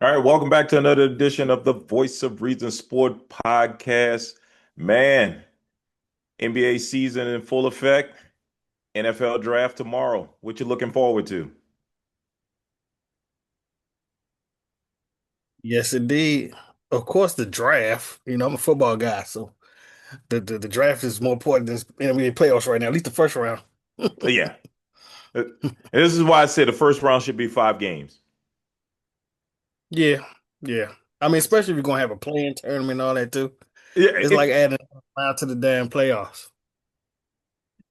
All right, welcome back to another edition of the Voice of Reason Sport podcast. Man, NBA season in full effect. NFL draft tomorrow. What you looking forward to? Yes, indeed. Of course, the draft. I'm a football guy, so the draft is more important than NBA playoffs right now. At least the first round. Yeah, and this is why I say the first round should be 5 games. Yeah, yeah. I mean, especially if you're gonna have a playing tournament and all that too. Yeah, It's like adding a round to the damn playoffs.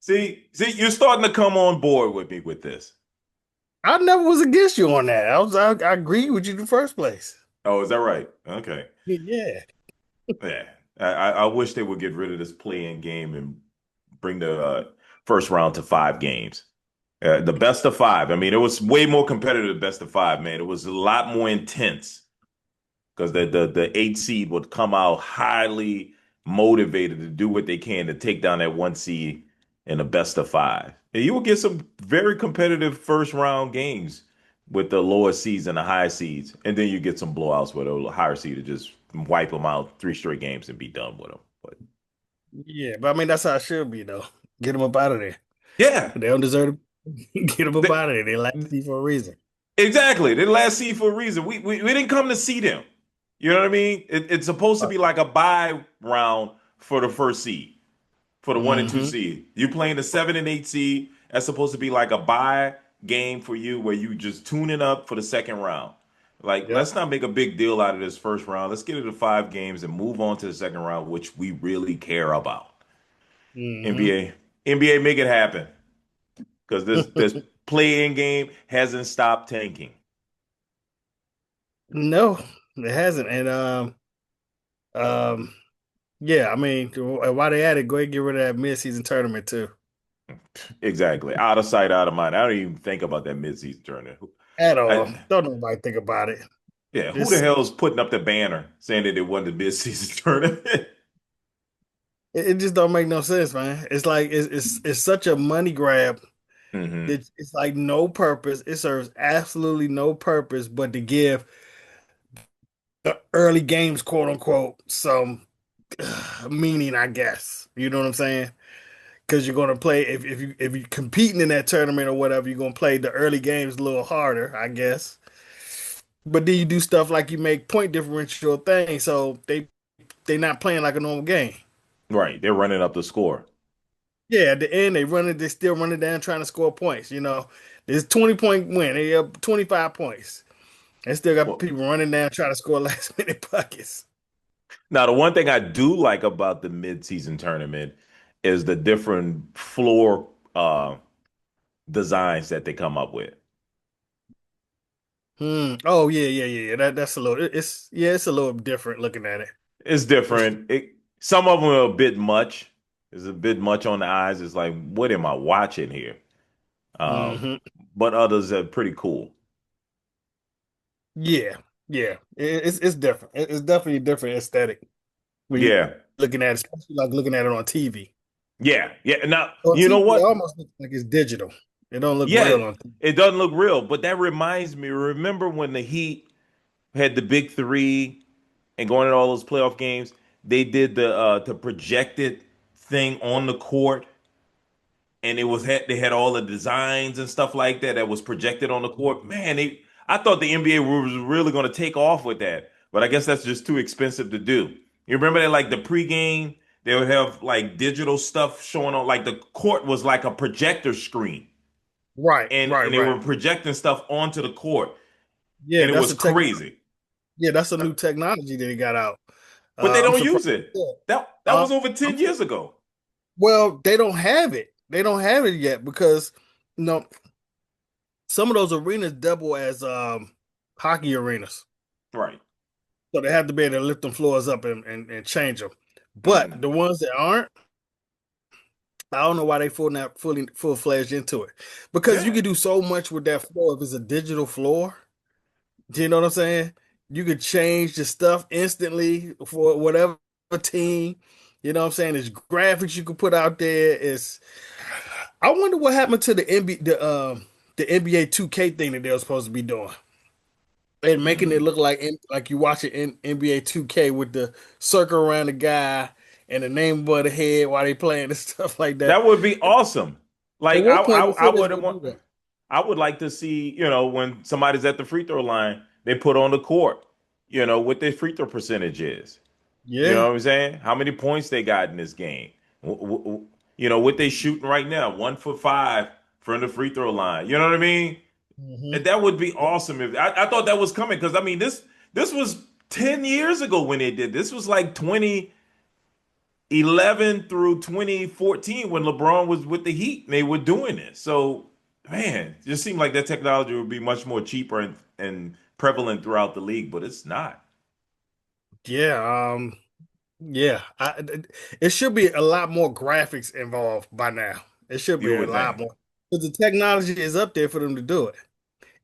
see, you're starting to come on board with me with this. I never was against you on that. I agreed with you in the first place. Oh, is that right? Okay. Yeah. Yeah, I wish they would get rid of this play-in game and bring the first round to 5 games. The best of five. I mean, it was way more competitive, best of five, man. It was a lot more intense because the eight seed would come out highly motivated to do what they can to take down that one seed in the best of five. And you will get some very competitive first round games with the lower seeds and the high seeds, and then you get some blowouts where the higher seed to just wipe them out 3 straight games and be done with them. But Yeah, but I mean that's how it should be though. Get them up out of there. yeah, They don't deserve to get them up they, out of there. They like to for a reason. exactly. They last seed for a reason. We didn't come to see them. You know what I mean? It's supposed to be like a bye round for the first seed, for the 1 and 2 Mm-hmm. seed. You playing the 7 and 8 seed. That's supposed to be like a bye game for you where you just tune it up for the second round. Like, Yep. let's not make a big deal out of this first round. Let's get it to 5 games and move on to the second round, which we really care about. Mm-hmm. NBA, make it happen because this play-in game hasn't stopped tanking. No, it hasn't. And um, yeah, I mean, while they at it, go ahead and get rid of that mid-season tournament too. Exactly. Out of sight, out of mind. I don't even think about that midseason tournament. At all. I, Don't nobody think about it. yeah, who the It's hell is putting up the banner saying that it won the midseason tournament? it just don't make no sense, man. It's like it's such a money grab hmm that it's like no purpose. It serves absolutely no purpose but to give the early games, quote unquote, some meaning, I guess. You know what I'm saying? Because you're going to play if you're competing in that tournament or whatever, you're going to play the early games a little harder, I guess. But then you do stuff like you make point differential things, so they not playing like a normal game. Right. They're running up the score. Yeah, at the end they still running down trying to score points. There's 20-point win, they up 25 points. They still got Well, people running down trying to score last minute buckets. now the one thing I do like about the midseason tournament is the different floor designs that they come up with. Oh yeah. That's a little. It's a little different looking at it. It's It's different. Some of them are a bit much. It's a bit much on the eyes. It's like, what am I watching here? Um, hmm but others are pretty cool. Yeah, yeah. It's different. It's definitely a different aesthetic when you Yeah. looking at it, especially like looking at it on TV. Yeah. Yeah. Now, On you know TV, it what? almost looks like it's digital. It don't look Yeah, real on TV. it doesn't look real, but that reminds me, remember when the Heat had the big three and going to all those playoff games, they did the projected thing on the court and they had all the designs and stuff like that that was projected on the court. Man, I thought the NBA was really going to take off with that, but I guess that's just too expensive to do. You remember that like the pregame, they would have like digital stuff showing on like the court was like a projector screen Right, and right, they right. were projecting stuff onto the court Yeah, and it was crazy. that's a new technology that they got out. But they I'm don't surprised. use it. Yeah. That was over I'm 10 sur- years ago. well, they don't have it. They don't have it yet because you know some of those arenas double as hockey arenas. Right. So they have to be able to lift them floors up and change them. But Mm. the ones that aren't, I don't know why they not fully full fledged into it. Because you Yeah. can do so much with that floor if it's a digital floor. Do you know what I'm saying? You could change the stuff instantly for whatever team. You know what I'm saying? There's graphics you can put out there. I wonder what happened to the NBA 2K thing that they were supposed to be doing. and making it Mm. look like you watch it in NBA 2K with the circle around the guy and the name above the head while they playing and stuff like that. That would be awesome. At Like one point, they I said they was would gonna want do that. I would like to see, when somebody's at the free throw line, they put on the court, what their free throw percentage is. You know Yeah. what I'm saying? How many points they got in this game? What they shooting right now, 1 for 5 from the free throw line. You know what I mean? Hmm. And that would be awesome if I thought that was coming because I mean this was 10 years ago when they did this was like 2011 through 2014 when LeBron was with the Heat and they were doing this. So man, it just seemed like that technology would be much more cheaper and prevalent throughout the league, but it's not. Yeah. Yeah. It should be a lot more graphics involved by now. It should You be a would think. lot more because the technology is up there for them to do it,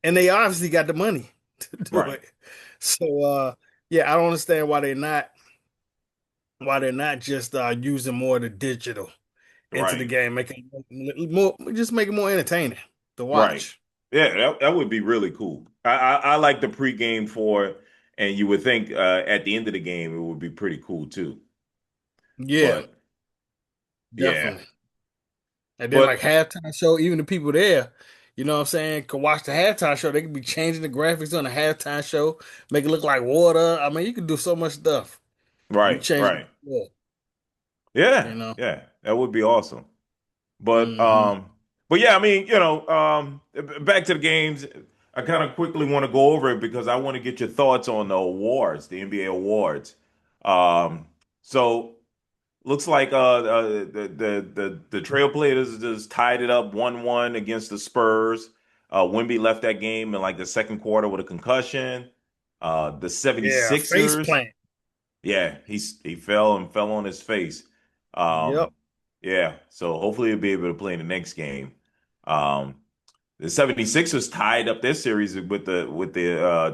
and they obviously got the money to do Right. it. So, yeah, I don't understand why they're not just using more of the digital into the Right. game, making it more, just make it more entertaining to Right. watch. Yeah, that would be really cool. I like the pregame for it, and you would think at the end of the game it would be pretty cool too. Yeah, But yeah, definitely. And then like but halftime show, even the people there, you know what I'm saying, could watch the halftime show. They could be changing the graphics on the halftime show, make it look like water. I mean, you could do so much stuff. You right, change right. it, Yeah, you know. yeah, that would be awesome. But Hmm. but yeah, I mean, back to the games. I kind of quickly want to go over it because I want to get your thoughts on the awards, the NBA awards. Um, so looks like the Trailblazers just tied it up 1-1 against the Spurs. Wemby left that game in like the second quarter with a concussion. The Yeah, face 76ers, plant. yeah, he fell on his face. Yep. Um, yeah, so hopefully he'll be able to play in the next game. Um, the 76ers tied up their series with the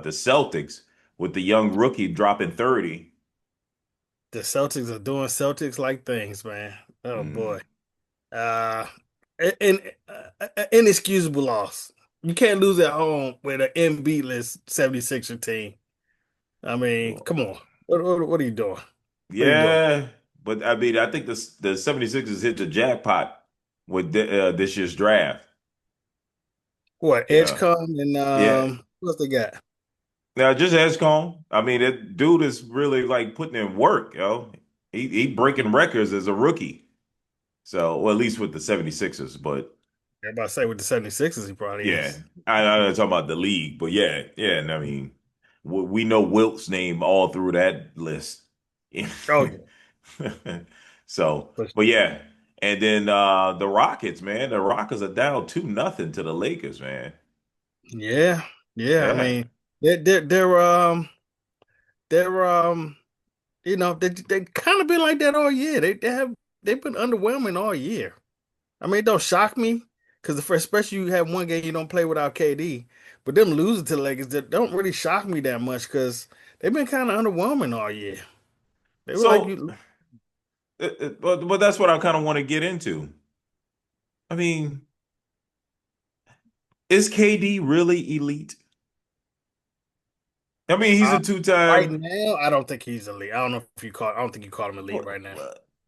Celtics with the young rookie dropping 30. The Celtics are doing Celtics like things, man. Oh boy. Mm. Uh, inexcusable loss. You can't lose at home with an unbeatless 76er team. I mean, come on. What are you doing? What are you doing? Yeah, but I mean, I think the 76ers hit the jackpot with this year's draft. What, Yeah, Edgecombe and yeah. what else they got? Now, just Escom, I mean, that dude is really like putting in work, yo. He breaking records as a rookie. So, well, at least with the 76ers, but Everybody say with the 76ers he probably yeah, is. I'm not talking about the league, but yeah, yeah. And I mean, we know Wilt's name all through that list. Oh yeah. So, But but yeah, and then the Rockets, man, the Rockets are down 2-0 to the Lakers, man. yeah, yeah. I Yeah. mean, they're they kind of been like that all year. They've been underwhelming all year. I mean, it don't shock me because the first, especially you have one game you don't play without KD, but them losing to the Lakers that don't really shock me that much because they've been kind of underwhelming all year. They were like So, you, but that's what I kind of want to get into. I mean, is KD really elite? I mean, he's uh, a right two-time. now. I don't think he's elite. I don't know if you call. I don't think you call him elite But, right now.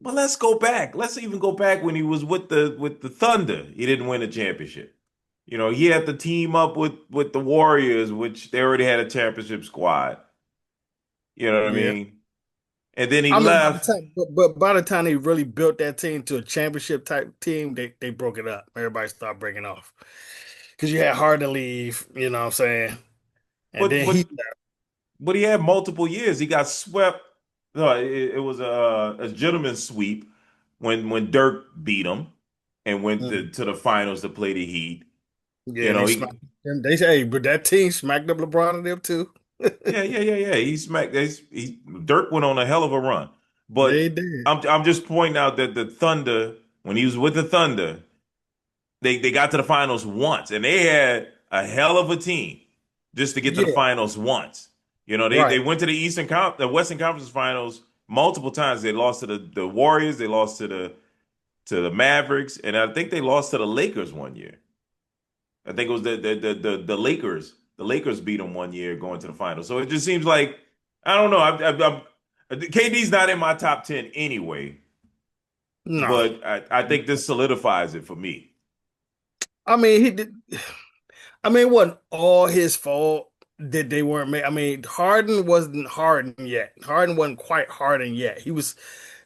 but let's go back. Let's even go back when he was with the Thunder. He didn't win a championship. He had to team up with the Warriors, which they already had a championship squad. You know what I Yeah, mean? And then he I mean, by the left. time, but by the time they really built that team to a championship type team, they broke it up. Everybody started breaking off because you had Harden leave. You know what I'm saying? And But then but he, but he had multiple years. He got swept. No, it was a gentleman's sweep when Dirk beat him and went to the finals to play the Heat. yeah, You and know, they he smacked them. They say, hey, but that team smacked up LeBron and them too. yeah. He smacked. Dirk went on a hell of a run, They but did. I'm just pointing out that the Thunder, when he was with the Thunder, they got to the finals once, and they had a hell of a team just to get to the Yeah, finals once. They right. went to the Western Conference Finals multiple times. They lost to the Warriors, they lost to the Mavericks, and I think they lost to the Lakers one year. I think it was the Lakers. The Lakers beat him one year going to the finals. So it just seems like I don't know. KD's not in my top 10 anyway, No, but I think this solidifies it for me. I mean he did. I mean, it wasn't all his fault that they weren't made. I mean, Harden wasn't Harden yet. Harden wasn't quite Harden yet. He was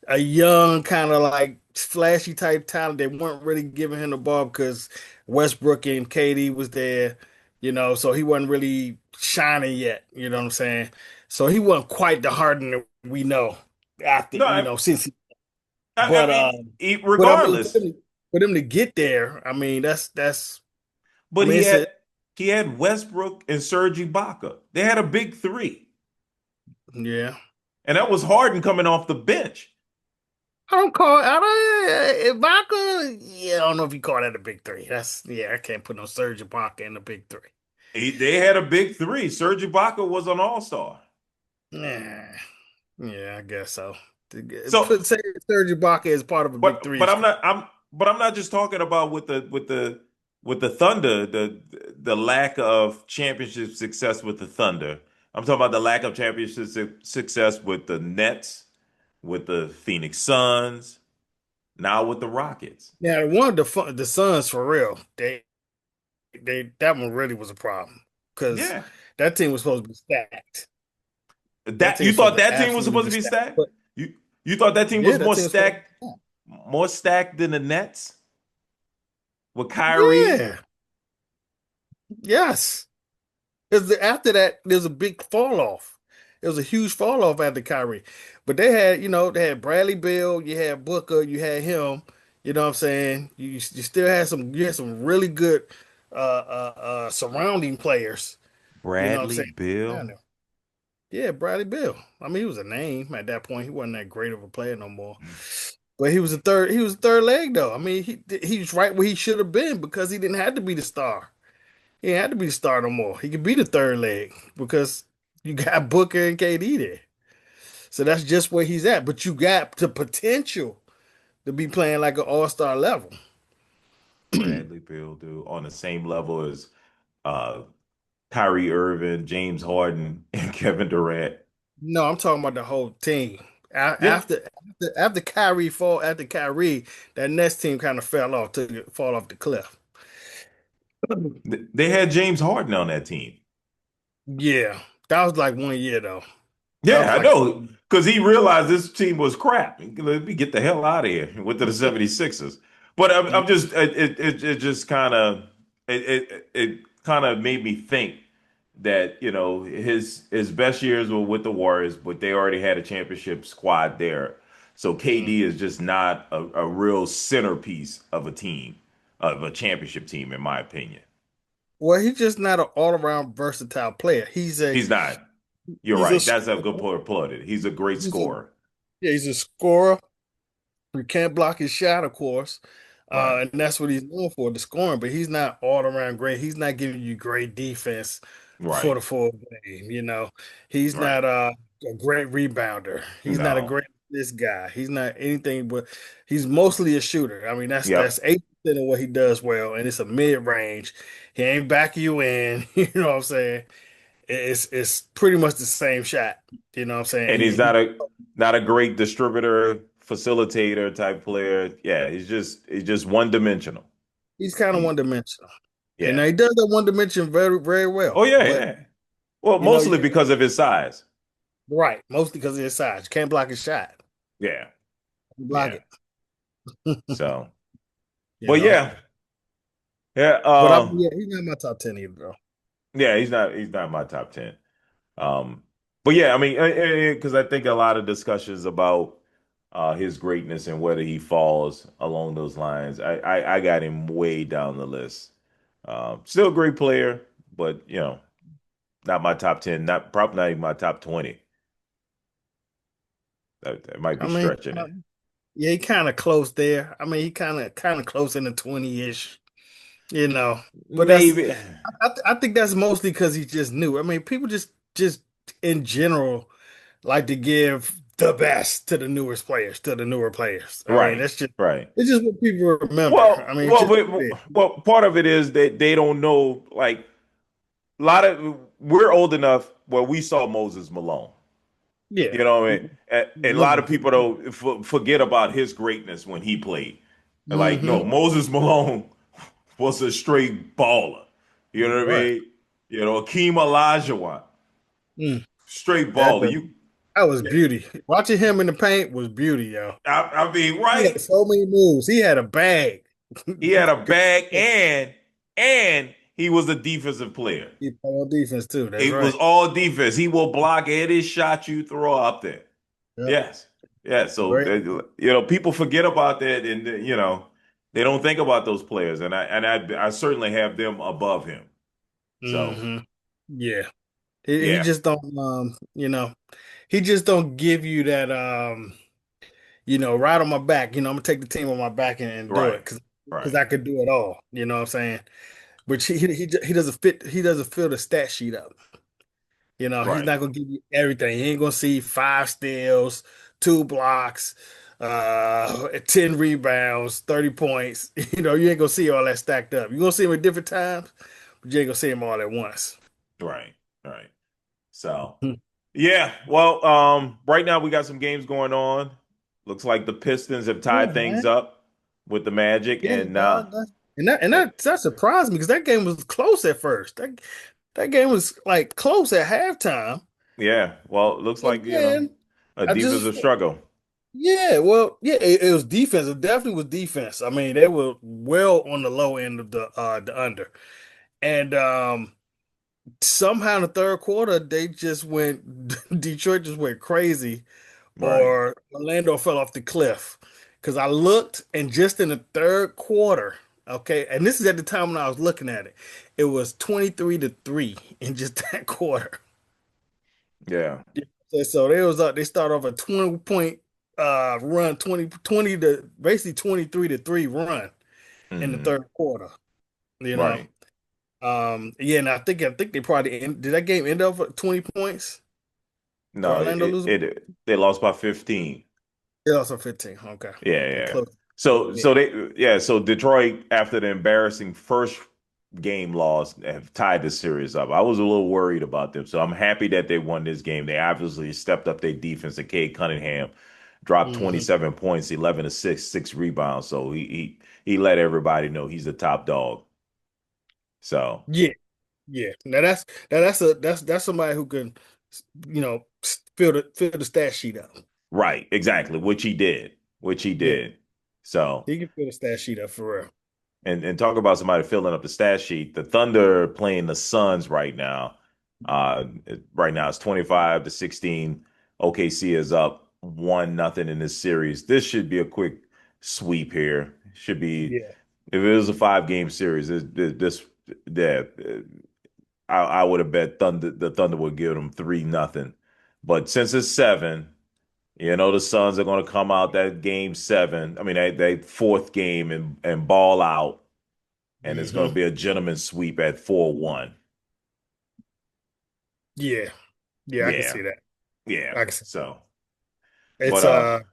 a young, kind of like flashy type talent. They weren't really giving him the ball because Westbrook and KD was there, so he wasn't really shining yet. You know what I'm saying? So he wasn't quite the Harden that we know after, No, since he, I but mean, but I mean regardless, for them to get there, I mean that's I but mean it's a he had Westbrook and Serge Ibaka. They had a big three, yeah. and that was Harden coming off the bench. I don't, Ibaka, yeah, I don't know if you call that a big three. Yeah, I can't put no Serge Ibaka in the big three. They had a big three. Serge Ibaka was an all-star. Nah, yeah, I guess so. So, Say Serge Ibaka is part of a big three. but I'm not just talking about with the Thunder, the lack of championship success with the Thunder. I'm talking about the lack of championship success with the Nets, with the Phoenix Suns, now with the Rockets. Now, one of the Suns for real, they that one really was a problem because Yeah. that team was supposed to be stacked. That That team you was supposed thought to that team was absolutely supposed to be be stacked. stacked? But You you thought that team yeah, was that team was supposed to be stacked. more stacked than the Nets with Kyrie? Yeah, yes. Because after that, there's a big fall off. There was a huge fall off after Kyrie. But they had Bradley Beal, you had Booker, you had him. You know what I'm saying? You still you had some really good surrounding players. You know what I'm Bradley saying? Bill. Around them. Yeah, Bradley Beal. I mean, he was a name at that point. He wasn't that great of a player no more. But he was a third leg though. I mean, he was right where he should have been because he didn't have to be the star. He had to be the star no more. He could be the third leg because you got Booker and KD there. So that's just where he's at. But you got the potential to be playing like an all-star level. Bradley Beal, dude, on the same level as uh Kyrie Irving, James Harden, and Kevin Durant. No, I'm talking about the whole team. Yeah, After Kyrie, that next team kind of fall off the cliff. they had James Harden on that team. Yeah, that was like 1 year though. That was Yeah, I like know. Because he realized this team was crap. Let me get the hell out of here. Went to the 76ers. But I'm just it just kind of it kind of made me think that, his best years were with the Warriors, but they already had a championship squad there. So KD is just not a real centerpiece of a team, of a championship team, in my opinion. well, he's just not an all-around versatile player. He's not. You're He's a right. That's a good scorer. point. Plotted. He's a great He's a scorer. yeah, he's a scorer. You can't block his shot, of course. Right. And that's what he's known for, the scoring, but he's not all around great. He's not giving you great defense for Right. the full game. He's Right. not a great rebounder. He's not a No. great this guy. He's not anything but he's mostly a shooter. I mean, that's Yep. 8% of what he does well, and it's a mid-range. He ain't backing you in, you know what I'm saying? It's pretty much the same shot. You know what I'm saying? And he's not a great distributor, facilitator type player. Yeah, he's just one dimensional. He's kind of He, one-dimensional. And yeah. he does that one dimension very, very well. Oh yeah, But yeah. Well, you know, mostly you because of his size. right, mostly because of his size. You can't block his shot. Yeah. Block Yeah. it. So, You but know. yeah. Yeah, But yeah, he's not my top 10 either, bro. yeah, he's not my top 10. Um, but yeah, I mean, because I think a lot of discussions about his greatness and whether he falls along those lines. I got him way down the list. Still a great player, but not my top 10, not probably not even my top 20. That might I be mean, stretching it. yeah, he kind of close there. I mean, he kind of close in the 20-ish, you know. But Maybe. I think that's mostly because he's just new. I mean, people just in general like to give the best to the newest players, to the newer players. I mean, Right, that's just right. it's just what people remember. Well, I mean, it's well, just but, well, part of it is that they don't know, like, a lot of we're old enough where we saw Moses Malone. Yeah. You know what I mean? And a lot Number of two. people don't forget about his greatness when he played. Like, no, Mm-hmm. Moses Malone was a straight baller. You know what I Right. mean? You know, Akeem Olajuwon, Mm. straight That baller. You, that was beauty. Watching him in the paint was beauty, yo. I mean, He right? had so many moves. He had a bag. He had a bag and he was a defensive player. He played on defense too. That's It was right. all defense. He will block any shot you throw up there. Yep. Yes. Yeah. So Great. people forget about that, and they don't think about those players, and I certainly have them above him. So Hmm. Yeah. He yeah, just don't he just don't give you that right on my back. I'm gonna take the team on my back and do it right, because right, I could do it all. You know what I'm saying? But he doesn't fill the stat sheet up. He's right, not gonna give you everything. He ain't gonna see 5 steals, 2 blocks, 10 rebounds, 30 points. You ain't gonna see all that stacked up. You're gonna see him at different times, but you ain't gonna see him all at once. right, right. So Hmm. yeah, well, right now we got some games going on. Looks like the Pistons have Yeah, tied things man. up with the Magic, Yeah, and dog. That surprised me because that game was close at first. That game was like close at halftime. yeah, well, it looks And like then a I just defensive struggle. Yeah, well, yeah, it was defense. It definitely was defense. I mean, they were well on the low end of the under. And somehow in the third quarter they just went Detroit just went crazy Right, or Orlando fell off the cliff. Because I looked and just in the third quarter, okay, and this is at the time when I was looking at it, it was 23-3 in just that quarter. yeah. So they start off a 20 point run, 20 to basically 23-3 run in the Hmm. third quarter. You know. Right. Yeah, and I think they probably did that game end up at 20 points? Did No, Orlando lose? they lost by 15. They also 15. Okay. Yeah, They yeah. close. So Yeah. so they yeah, so Detroit after the embarrassing first game loss have tied the series up. I was a little worried about them. So I'm happy that they won this game. They obviously stepped up their defense. And Cade Cunningham dropped Hmm. 27 points, 11 assists, 6 rebounds. So he let everybody know he's the top dog. So Yeah. Yeah. Now that's somebody who can fill the stat sheet up. right, exactly, which he did. Which he Yeah. did. So He can fill the stat sheet up for real. and talk about somebody filling up the stat sheet. The Thunder playing the Suns right now. Right now it's 25-16. OKC is up 1-0 in this series. This should be a quick sweep here. Should be Yeah. if it was a 5 game series. This yeah, I would have bet the Thunder would give them 3-0. But since it's seven, the Suns are going to come out that game seven. I mean, that fourth game and ball out, and it's going to Hmm. be a gentleman's sweep at 4-1. Yeah. Yeah, I can Yeah, see that. yeah. I can see. So, but It's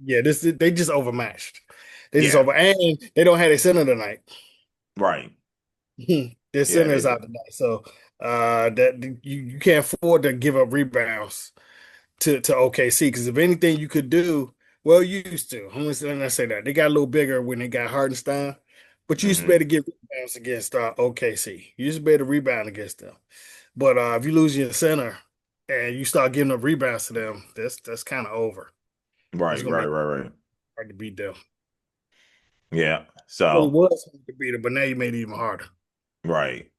yeah, this they just overmatched. They just yeah, over and they don't have a center tonight. right. Their Yeah, center they is do. out tonight. So that you can't afford to give up rebounds to OKC because if anything you could do, well, you used to. Let me say that. They got a little bigger when they got Hardenstein, but you used to be able Hmm. to get rebounds against OKC. You used to be able to rebound against them. But if you lose your center and you start giving up rebounds to them, that's kind of over. It's Right, gonna right, make it right, right. hard to beat them. Yeah. Well, it So, was hard to beat them, but now you made it even harder. right.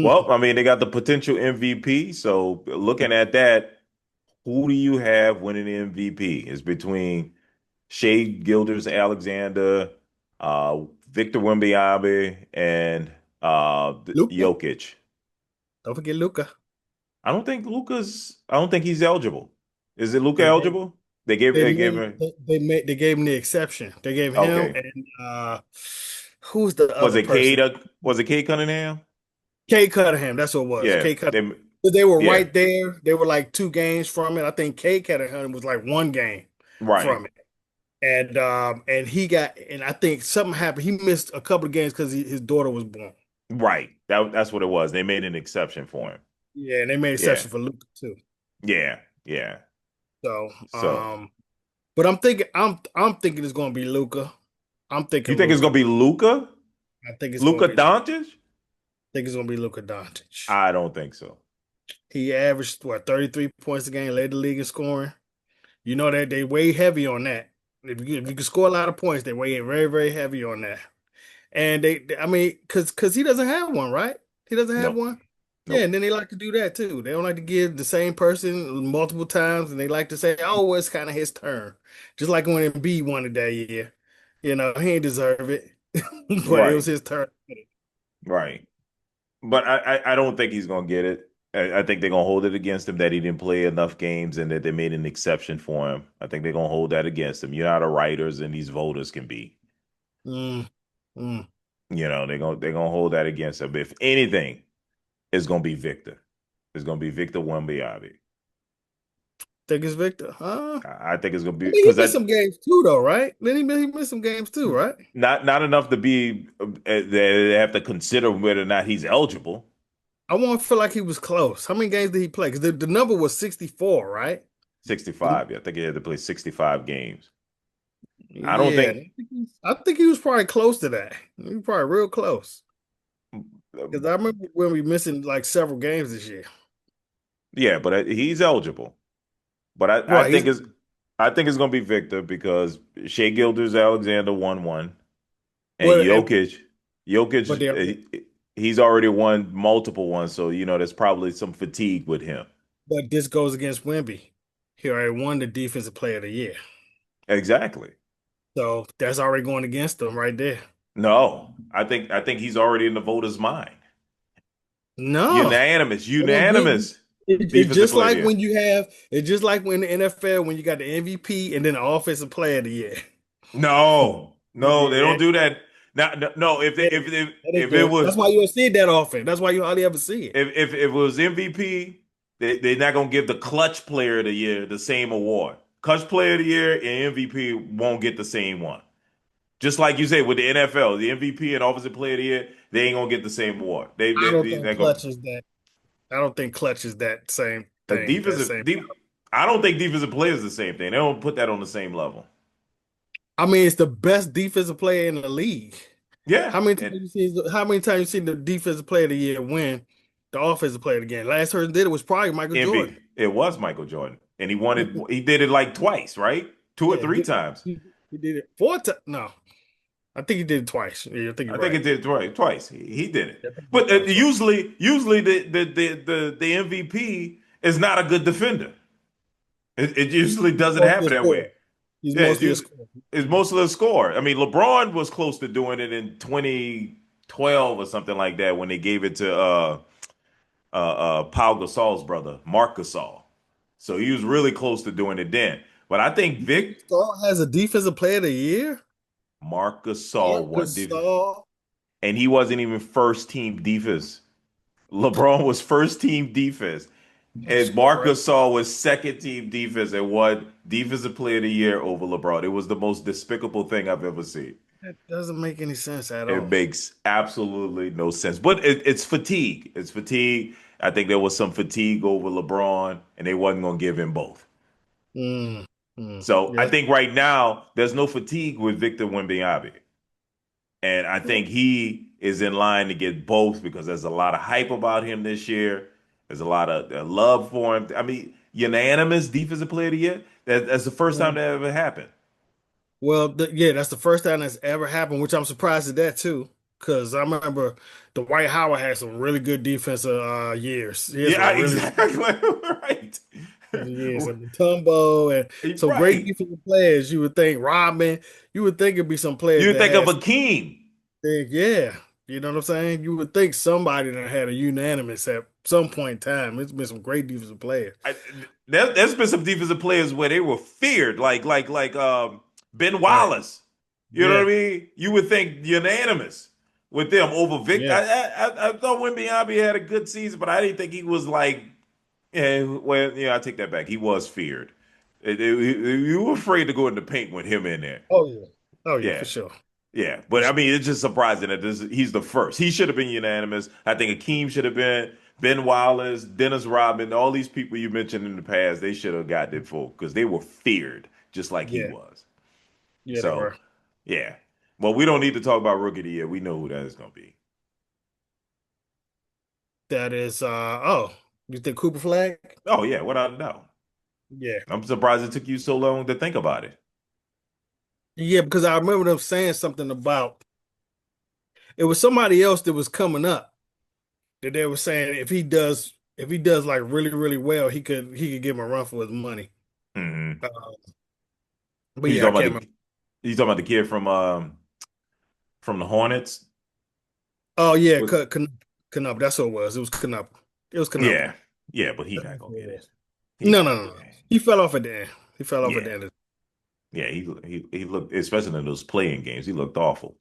Well, I mean, they got the potential MVP. So, looking at that, who do you have winning the MVP? It's between Shea Gilders-Alexander, Victor Wembanyama, and Luca, Jokic. don't forget Luca. I don't think he's eligible. Is it Luca They gave eligible? They gave they they gave made him they gave him the exception. They gave him okay. and who's the Was other it person? Cade Cunningham? Kay Cunningham. That's what it was. Yeah. Kay Cunningham. They were Yeah, right there. They were like 2 games from it. I think Kay Cunningham was like 1 game right. from it. And he got and I think something happened. He missed a couple of games because his daughter was born. Right. That's what it was. They made an exception for him. Yeah, and they made Yeah. exception for Luca too. Yeah. Yeah. So, So but I'm thinking it's gonna be Luca. I'm you thinking think it's Luca. gonna be Luca? I think it's gonna Luca be Luca. Doncic? I think it's gonna be Luca Doncic. I don't think so. He averaged what 33 points a game, led the league in scoring. You know that they weigh heavy on that. If you can score a lot of points, they weigh very, very heavy on that. And I mean, cause he doesn't have one, right? He doesn't have Nope. one. Yeah, Nope. and then they like to do that too. They don't like to give the same person multiple times, and they like to say, "Oh, well, it's kind of his turn." Just like when Embiid won it that year. He ain't deserve it, but it was Right. his turn. Right. But I don't think he's gonna get it. I think they're gonna hold it against him that he didn't play enough games and that they made an exception for him. I think they're gonna hold that against him. You know how the writers and these voters can be. Mm, mm. They're gonna hold that against him. If anything, it's gonna be Victor. It's gonna be Victor Wembanyama. Think it's Victor? I think it's gonna I be mean, he because missed that some games too, though, right? Then he missed some games too, right? not enough to be they have to consider whether or not he's eligible. I want to feel like he was close. How many games did he play? Because the number was 64, right? The- 65. Yeah, I think he had to play 65 games. I don't Yeah, think. I think he was probably close to that. He was probably real close. Because I remember when we missing like several games this year. Yeah, but he's eligible. But Right. I think it's gonna be Victor because Shea Gilders-Alexander won one, and Well, but Jokic, they he's already won multiple ones, so there's probably some fatigue with him. but this goes against Wemby. He already won the defensive player of the year. Exactly. So that's already going against them right there. No, I think he's already in the voters' mind. No. Unanimous, I mean, unanimous it's defensive just player like there. when it's just like when the NFL when you got the MVP and then the offensive player of the year. No, no, they Yeah, don't do that. No, yeah, that they if it do it. That's was why you don't see it that often. That's why you hardly ever see it. if it was MVP, they're not gonna give the clutch player of the year the same award. Clutch player of the year and MVP won't get the same one. Just like you say with the NFL, the MVP and offensive player of the year, they ain't gonna get the same award. I don't think They're gonna clutch is that. I don't think clutch is that same a thing. That defensive same. deep. I don't think defensive player is the same thing. They don't put that on the same level. I mean, it's the best defensive player in the league. Yeah, and How many times you seen the defensive player of the year win the offensive player of the game? Last person did it was probably Michael MVP. Jordan. It was Michael Jordan, and he won it. He did it like twice, right? Two or Yeah, three times. he did it 4 times. No, I think he did it twice. Yeah, I think I you're think right. it did twice. Twice he did it. Yeah, I think he did But it twice. Right. usually the MVP is not a good defender. It usually He's doesn't mostly a happen that scorer. way. He's Yeah, mostly a scorer. it's mostly a score. I mean, LeBron was close to doing it in 2012 or something like that when they gave it to Pau Gasol's brother, Marc Gasol. So he was really close to doing it then. But I think Vic Gasol has a defensive player of the year. Marc Gasol Mark won defense, Gasol. and he wasn't even first team defense. LeBron was first team defense, That's and Marc crazy. Gasol was second team defense and won defensive player of the year over LeBron. It was the most despicable thing I've ever seen. That doesn't make any sense at It all. makes absolutely no sense. But it's fatigue. It's fatigue. I think there was some fatigue over LeBron, and they wasn't going to give him both. So I Yeah. think right now there's no fatigue with Victor Wembanyama. And I think he is in line to get both because there's a lot of hype about him this year. There's a lot of love for him. I mean, unanimous defensive player of the year. That's the first time that ever happened. Well, yeah, that's the first time that's ever happened, which I'm surprised at that too. Because I remember Dwight Howard had some really good defensive years. He had Yeah, some really, exactly. Right. really good years. And Mutombo and some great Right. defensive players. You would think Rodman, you would think it'd be some players You that think of had, Akeem. yeah, you know what I'm saying? You would think somebody that had a unanimous at some point in time. It's been some great defensive players. I, there's been some defensive players where they were feared, like Ben Right. Wallace. You know what Yeah. I mean? You would think unanimous with them over Vic. Yeah. I thought Wemby had a good season, but I didn't think he was like. Yeah, well, yeah, I take that back. He was feared. You were afraid to go in the paint with him in there. Oh yeah. Oh yeah, for Yeah, sure. Yeah, but I mean, it's just surprising that he's the first. He should have been unanimous. I think Akeem should have been, Ben Wallace, Dennis Rodman, all these people you mentioned in the past, they should have gotten it full because they were feared just like he Yeah, was. yeah, they So, were. yeah. Well, we don't need to talk about Rookie of the Year. We know who that is going to be. That is, oh, you think Cooper Flag? Oh, yeah, without a doubt. Yeah, I'm surprised it took you so long to think about it. yeah, because I remember them saying something about it was somebody else that was coming up that they were saying if he does like really really well, he could give him a run for his money. Hmm. Uh, but You yeah, I talking can't about remember. you talking about the kid from the Hornets? Oh yeah, What? Canup. That's what it was. It was Canup. It was Canup. Yeah. Yeah, but he That's not what gonna it get it. was. He No, not no, gonna no, get no. it. He fell off at the end. He fell off at the Yeah. end. Yeah, he looked, especially in those playing games, he looked awful.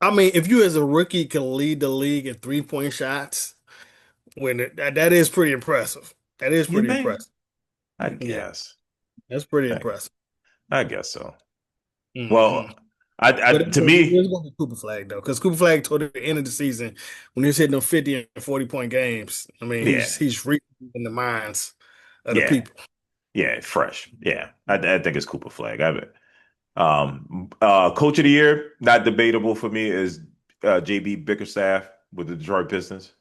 I mean, if you as a rookie can lead the league in 3-point shots, that is pretty impressive. That is You pretty think? impressive. I Yeah, guess. that's pretty I, impressive. I guess so. Hmm. Well, I But to me, it's going to be Cooper Flag though, because Cooper Flag toward the end of the season when he was hitting them 50 and 40 point games. I mean, yeah, he's reaching in the minds of the yeah, people. yeah, fresh. Yeah, I think it's Cooper Flag. Coach of the year, not debatable for me is JB Bickerstaff with the Detroit Pistons.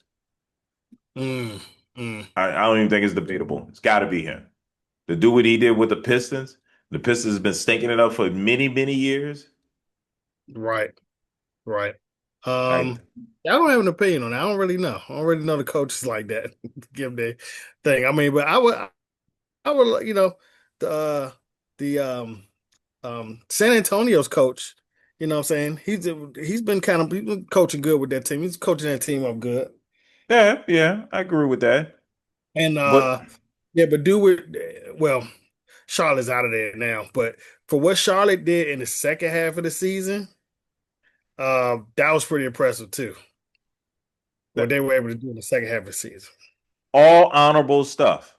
Mm, mm, I don't even think it's debatable. It's got to be him. To do what he did with the Pistons have been stinking it up for many, many years. right, right. I I don't have an opinion on that. I don't really know. I don't really know the coaches like that. Give their thing. I mean, but I would, the San Antonio's coach. You know what I'm saying? He's been coaching good with that team. He's coaching that team up good. yeah, I agree with that. And But yeah, but do it well. Charlotte's out of there now, but for what Charlotte did in the second half of the season, that was pretty impressive too. What they were able to do in the second half of the season. all honorable stuff.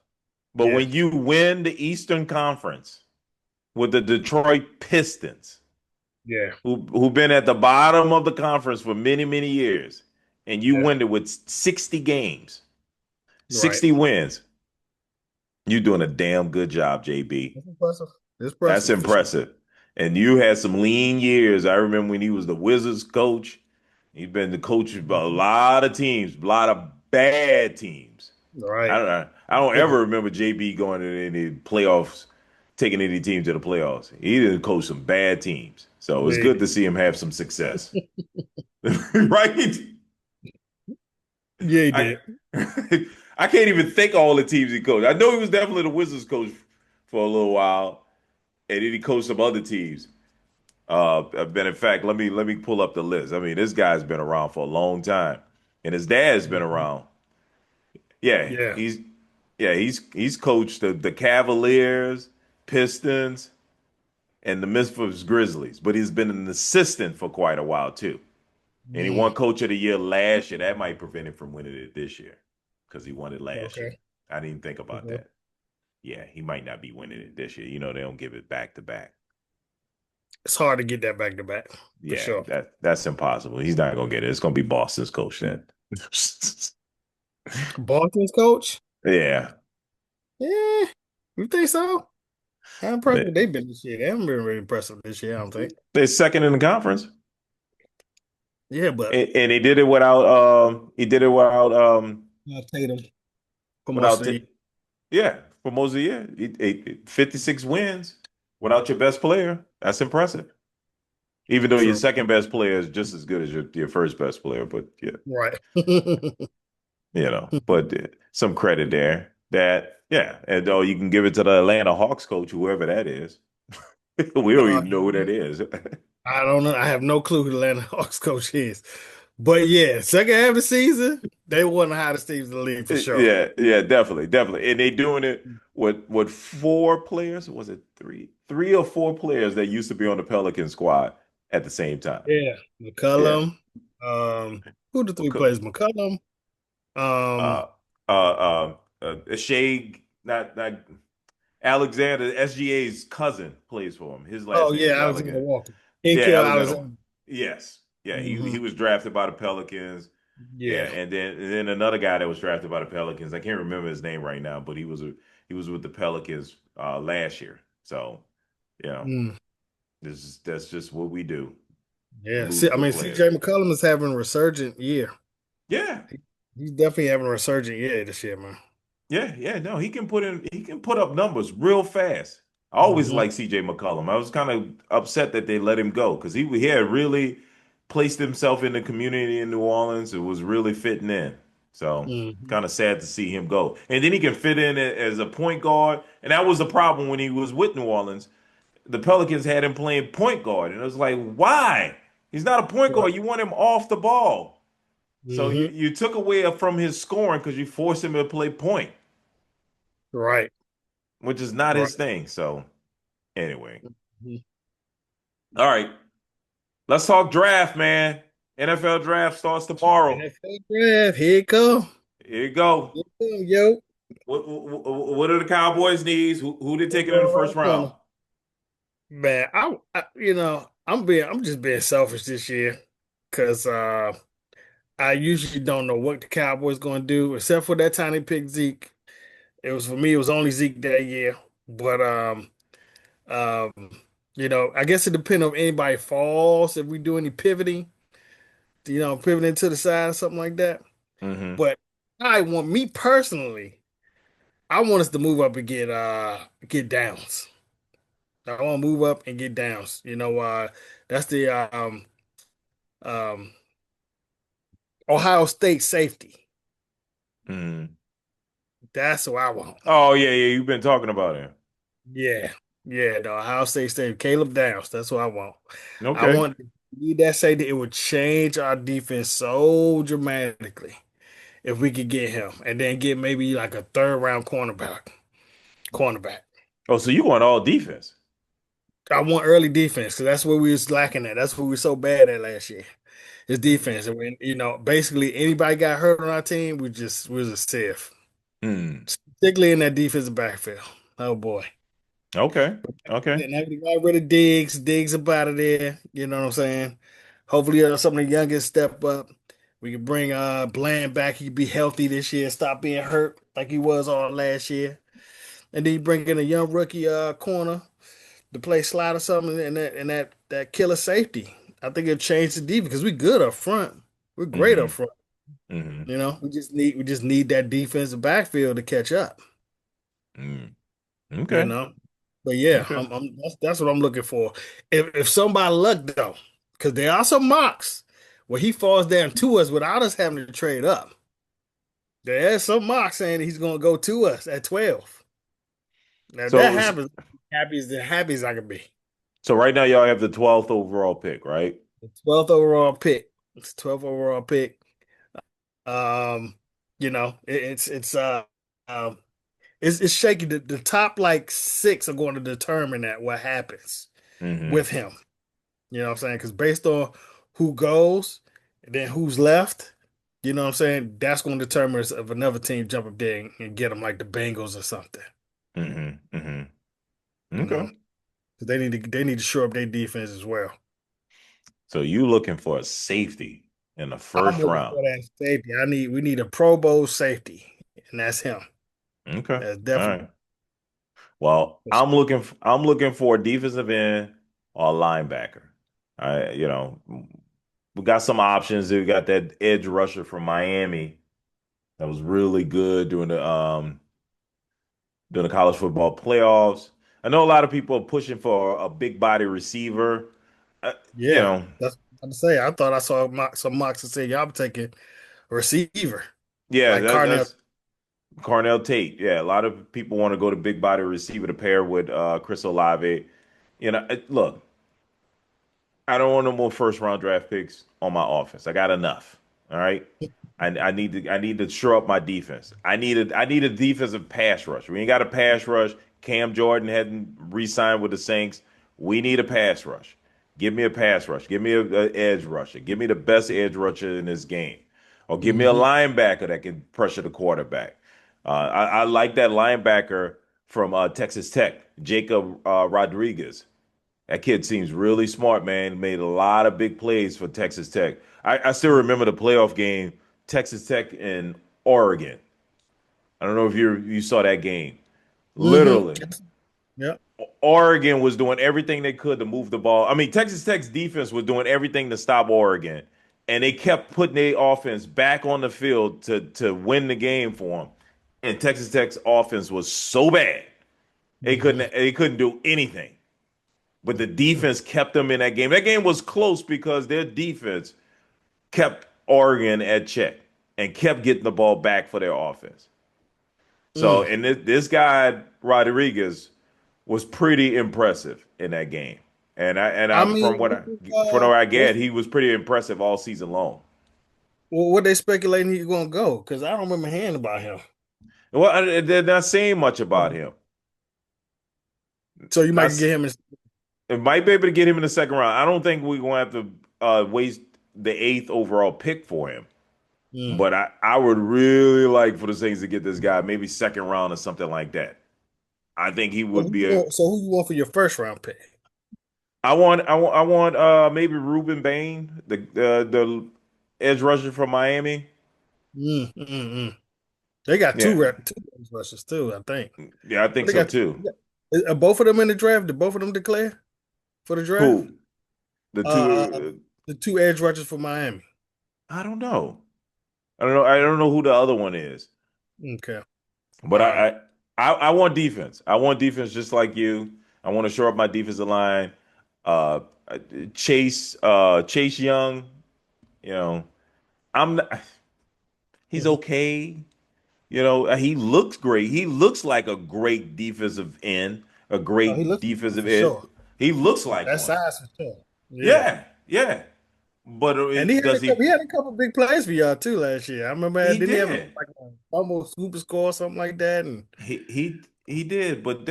But Yeah, when you win the Eastern Conference with the Detroit Pistons, yeah, who've been at the bottom of the conference for many, many years, and you yeah. win it with 60 games, Right. 60 wins, you're doing a damn good job, JB. That's impressive. It's That's impressive for sure. impressive. And you had some lean years. I remember when he was the Wizards coach. He's been the coach of a lot of teams, a lot of bad teams. Right. I don't Yeah. ever remember JB going to any playoffs, taking any team to the playoffs. He didn't coach some bad teams. So it's Yeah, he good to did. see him have some success. Right? Yeah, he I did. I can't even think all the teams he coached. I know he was definitely the Wizards coach for a little while, and then he coached some other teams. But in fact, let me pull up the list. I mean, this guy's been around for a long time, and his dad's been Mhm. around. Yeah, Yeah. he's coached the Cavaliers, Pistons, and the Memphis Grizzlies, but he's been an assistant for quite a while too. And he won Mm. Coach of the Year last year. That might prevent him from winning it this year because he won it last year. Okay. I didn't even think about Okay. that. Yeah, he might not be winning it this year. You know, they don't give it back to back. It's hard to get that back to back for Yeah, sure. that's impossible. He's not gonna get it. It's gonna be Boston's coach then. Boston's coach? Yeah. Yeah. You think so? How impressive they been this year? They haven't been really impressive this year, I don't think. They're second in the conference. Yeah, but And he did it without he did it Tatum for most without of the year. yeah, for most of the year. 56 wins without your best player. That's impressive. Even though your True. second best player is just as good as your first best player, but yeah, Right. but some credit there that yeah, and though you can give it to the Atlanta Hawks coach, whoever that is. We don't Uh, even know who that is. I don't know. I have no clue who the Atlanta Hawks coach is. But yeah, second half of the season, they won the hottest teams in the league for sure. Yeah, yeah, definitely, definitely. And they doing it with four players. Was it three or four players that used to be on the Pelican squad at the same time? Yeah. Yeah. McCollum. Who the three McCo- players? McCollum. Um, Uh, Shea, not Alexander, SGA's cousin plays for him. His last oh name yeah, is Alexander Alexander. Walker. Yeah, Inkill Alexander. Alexander. Yes. Yeah, he Hmm. was drafted by the Pelicans. Yeah, Yeah. and then another guy that was drafted by the Pelicans. I can't remember his name right now, but he was with the Pelicans last year. So, you know, Mm. that's just what we do. Yeah. Lose I good mean, players. CJ McCollum is having a resurgent year. Yeah. He- He's definitely having a resurgent year this year, man. Yeah, no, he can put up numbers real fast. I always Hmm. liked CJ McCollum. I was kind of upset that they let him go because he had really placed himself in the community in New Orleans. It was really fitting in. So Hmm. kind of sad to see him go. And then he can fit in as a point guard. And that was the problem when he was with New Orleans. The Pelicans had him playing point guard. And it was like, why? He's not a point Right. guard. You want him off the ball. So Hmm. you took away from his scoring because you forced him to play point, Right. which is not Right. his thing. So anyway, Mhm. all right, let's talk draft, man. NFL draft starts tomorrow. NFL draft. Here it go. Here you go. Here it go, yo. What are the Cowboys' needs? Who they taking in the Over around first the corner. round? Man, I'm just being selfish this year because I usually don't know what the Cowboys going to do, except for that tiny pick Zeke. It was for me. It was only Zeke that year, but um, I guess it depends on if anybody falls. If we do any pivoting, pivoting to the side or something like that. Hmm. But I want me personally. I want us to move up and get downs. I want to move up and get downs. That's the um Ohio State safety. Hmm. That's what I want. Oh yeah, you've been talking about him. Yeah. Yeah, the Ohio State safety. Caleb Downs. That's what I want. I Okay. want need that safety. It would change our defense so dramatically if we could get him and then get maybe like a third round cornerback. Cornerback. Oh, so you want all defense? I want early defense because that's where we was lacking at. That's what we were so bad at last year. It's defense. And when, basically anybody got hurt on our team, we was a sieve. Hmm. Particularly in that defensive backfield. Oh boy. Okay. Okay. And have to got rid of Diggs. Diggs up out of there. You know what I'm saying? Hopefully some of the youngest step up. We can bring Bland back. He can be healthy this year, stop being hurt like he was all last year. And then you bring in a young rookie corner to play slot or something and that killer safety. I think it'll change the defense because we're good up front. We're great up Hmm. front. Hmm. We just need that defensive backfield to catch up. Mm. You Okay. know. But yeah, Okay. that's what I'm looking for. If somebody luck though, because there are some mocks where he falls down to us without us having to trade up. There's some mocks saying he's gonna go to us at 12. Now if that So happens, happy as I can be. so right now y'all have the 12th overall pick, right? The 12th overall pick. It's 12th overall pick. Um, um it's shaky. The top like six are going to determine that what happens Hmm. with him. You know what I'm saying? Because based on who goes and then who's left, you know what I'm saying? That's going to determine if another team jump up there and get them like the Bengals or something. Hmm. Hmm. You know, Okay. 'cause they need to shore up their defense as well. So you looking for a safety in the I'm first looking round. for that safety. We need a Pro Bowl safety, and that's him. Okay. That's All definitely right. Well, I'm looking for a defensive end or a linebacker. We got some options. We got that edge rusher from Miami that was really good during the college football playoffs. I know a lot of people are pushing for a big body receiver. You yeah. know, That's what I'm say. I thought I saw some mocks that said y'all be taking a receiver yeah, like Carnell. that's Carnell Tate. Yeah, a lot of people want to go to big body receiver to pair with Chris Olave. Look, I don't want no more first round draft picks on my offense. I got enough. All right. I need to shore up my defense. I need a defensive pass rush. We ain't got a pass rush. Cam Jordan hadn't re-signed with the Saints. We need a pass rush. Give me a pass rush. Give me a edge rusher. Give me the best edge rusher in this game. Or give me a Hmm. linebacker that can pressure the quarterback. I like that linebacker from Texas Tech, Jacob Rodriguez. That kid seems really smart, man. Made a lot of big plays for Texas Tech. I still remember the playoff game, Texas Tech and Oregon. I don't know if you saw that game. Mm-hmm. Literally, Yep. Oregon was doing everything they could to move the ball. I mean, Texas Tech's defense was doing everything to stop Oregon, and they kept putting their offense back on the field to win the game for them. And Texas Tech's offense was so bad Mm-hmm. they couldn't do anything. But the defense kept them in that game. That game was close because their defense kept Oregon at check and kept getting the ball back for their offense. So, Mm. and this guy Rodriguez was pretty impressive in that game. I From mean, what I what's get, he was pretty impressive all season long. what they speculating he's gonna go? Because I don't remember hearing about him. Well, they're not saying much about him. So you might Not get him in. It might be able to get him in the second round. I don't think we're going to have to waste the eighth overall pick for him. Mm. But I would really like for the Saints to get this guy, maybe second round or something like that. I think he would be a. So who you want for your first round pick? I want maybe Ruben Bain, the edge rusher from Miami. Mm, mm, mm. They got Yeah, two edge rushers too, I think. yeah, I But think they so got too. are both of them in the draft? Did both of them declare for the draft? Who the Uh, two? the two edge rushers for Miami. I don't know. I don't know. I don't know who the other one is. Okay. But All right. I want defense. I want defense just like you. I want to shore up my defensive line. Uh, Chase Young. You know, I'm not, he's Mhm. okay. You know, he looks great. He looks like a great defensive end, a Oh, he great looks defensive for end. sure. He looks like That one. size for sure. Yeah. Yeah, yeah. But And he had does he? he had a couple big plays for y'all too last year. I remember He didn't he have did. like a almost super score or something like that? And He did. But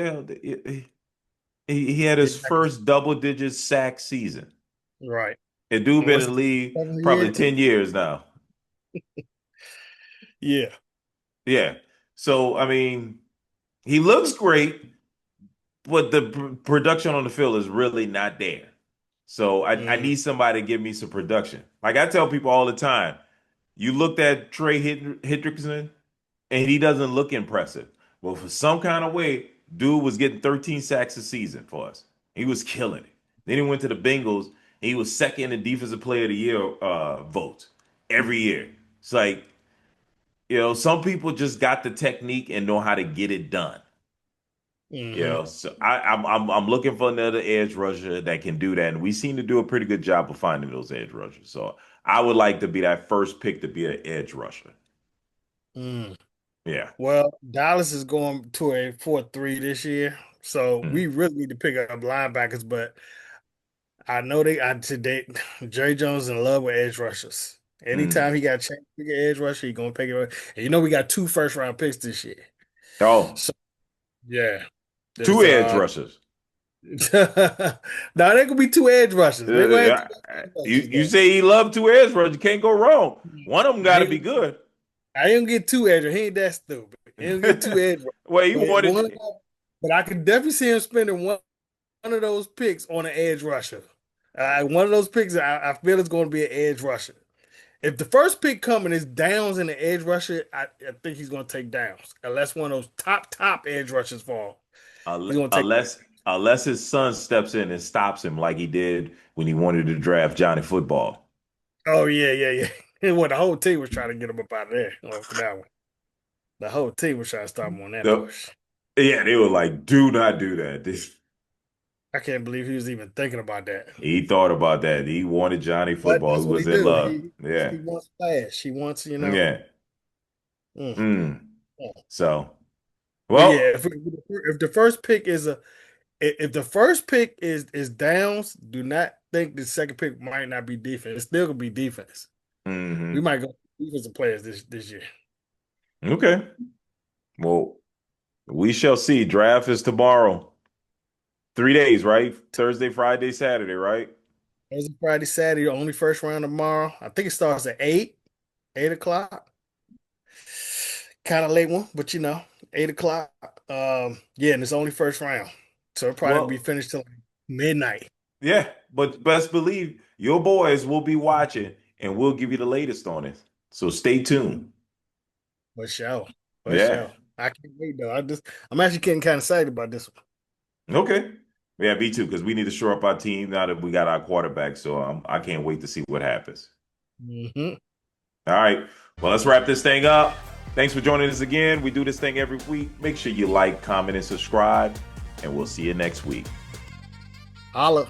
he had his first double digit sack season. right. And dude And been what's in the it, league 7 years? probably 10 years now. Yeah. Yeah. So, I mean, he looks great, but the production on the field is really not there. So I Mm, need somebody to give me some production. Like I tell people all the time, you looked at Trey Hendrickson and he doesn't look impressive. Well, for some kind of way, dude was getting 13 sacks a season for us. He was killing it. Then he went to the Bengals. And he was second in Defensive Player of the Year votes every year. It's like, some people just got the technique and know how to get it done. hmm So I'm looking for another edge rusher that can do that, and we seem to do a pretty good job of finding those edge rushers. So I would like to be that first pick to be an edge rusher. mm. Yeah. Well, Dallas is going to a 4-3 this year, so we Mm. really need to pick up linebackers. But I know I today Jerry Jones is in love with edge rushers. Anytime Mm. he got a chance to pick an edge rusher, he gonna pick it up. And we got two first round picks this year. Oh, So yeah, two there's edge rushers. now there could be two edge rushers. They're gonna have two edge You rushers you though. say he loved two edge rushers. You can't go wrong. One of them got I to be ain't, good. I ain't gonna get two edge. He ain't that stupid. He don't get two edge rushers. Well, he But one, wanted. but I could definitely see him spending one of those picks on an edge rusher. One of those picks, I feel it's going to be an edge rusher. If the first pick coming is Downs and the edge rusher, I think he's going to take Downs. Unless one of those top edge rushers fall, he's going to take. Unless his son steps in and stops him like he did when he wanted to draft Johnny Football. Oh yeah, yeah, yeah. Well, the whole team was trying to get him up out of there for that one. The whole team was trying to stop him on that The- push. yeah, they were like, do not do that. I can't believe he was even thinking about that. He thought about that. He wanted Johnny But Football. that's He what he was in do. love. He Yeah. wants flash. He wants. Yeah. Mm, Mm. mm. So, But yeah, well, if the first pick is if the first pick is Downs, do not think the second pick might not be defense. It's still gonna be defense. We hmm might go defensive players this year. okay. Well, we shall see. Draft is tomorrow. 3 days, right? Thursday, Friday, Saturday, right? Thursday, Friday, Saturday, only first round tomorrow. I think it starts at 8 o'clock. Kind of late one, but 8 o'clock. Yeah, and it's only first round. So it'll probably be Well, finished till. Midnight. Yeah, but best believe your boys will be watching and we'll give you the latest on it. So stay tuned. For sure. For Yeah. sure. I can't wait though. I'm actually getting kind of excited about this Okay. Yeah, me too, because we need to shore up our team now that we got our quarterback. So I can't wait to see what happens. one. Hmm. All right. Well, let's wrap this thing up. Thanks for joining us again. We do this thing every week. Make sure you like, comment, and subscribe, and we'll see you next week. Holla.